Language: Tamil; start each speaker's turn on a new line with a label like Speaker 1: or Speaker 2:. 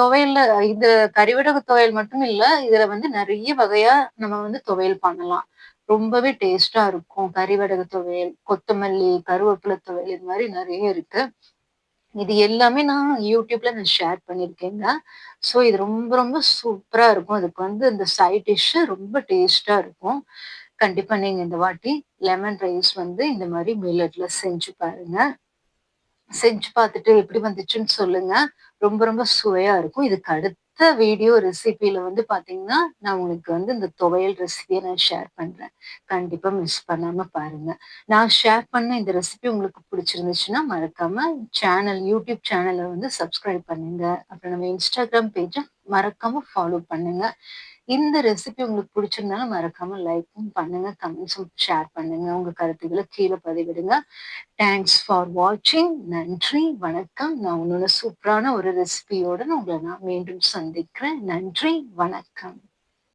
Speaker 1: துவையல்ல இது கறிவடக துவையல் மட்டும் இல்ல. இதுல வந்து நெறைய வகையா நம்ம வந்து துவையல் பண்ணலாம். ரொம்பவே டேஸ்ட்டா இருக்கும். கறிவடக துவையல், கொத்தமல்லி, கருவேப்பில துவையல் இது மாரி நெறைய இருக்கு. இது எல்லாமே YouTubeல நான் ஷேர் பண்ணியிருக்கேங்க. ஸோ இது ரொம்ப ரொம்ப சூப்பரா இருக்கும். அதுக்கு வந்து இந்த சைட் டிஷ் ரொம்ப டேஸ்ட்டா இருக்கும். கண்டிப்பா நீங்க இந்த வாட்டி லெமன் ரைஸ் வந்து இந்த மாரி மில்லட்ல செஞ்சு பாருங்க. செஞ்சு பார்த்துட்டு எப்படி வந்துச்சுன்னு சொல்லுங்க. ரொம்ப ரொம்ப சுவையா இருக்கும். இதுக்கு அடுத்த வீடியோ ரெசிபில வந்து பார்த்தீங்கன்னா, நான் உங்களுக்கு வந்து இந்த துவையல் ரெசிபிய நான் ஷேர் பண்றேன். கண்டிப்பா மிஸ் பண்ணாம பாருங்க. நான் ஷேர் பண்ண இந்த ரெசிபி உங்களுக்கு பிடிச்சிருந்துச்சுன்னா, மறக்காம YouTube சேனல வந்து சப்ஸ்கிரைப் பண்ணுங்க. அப்புறம் நம்ம Instagram பேஜ மறக்காம ஃபாலோ பண்ணுங்க. இந்த ரெசிபி உங்களுக்கு பிடிச்சிருந்தாலும் மறக்காம லைக்கும் பண்ணுங்க, கமெண்ட்ஸும் ஷேர் பண்ணுங்க. உங்க கருத்துக்கள கீழ பதிவிடுங்க. தேங்க்ஸ் ஃபார் வாட்சிங். நன்றி, வணக்கம். நான் இன்னொரு சூப்பரான ஒரு ரெசிபியோட நான் உங்கள மீண்டும் சந்திக்கிறேன். நன்றி, வணக்கம்.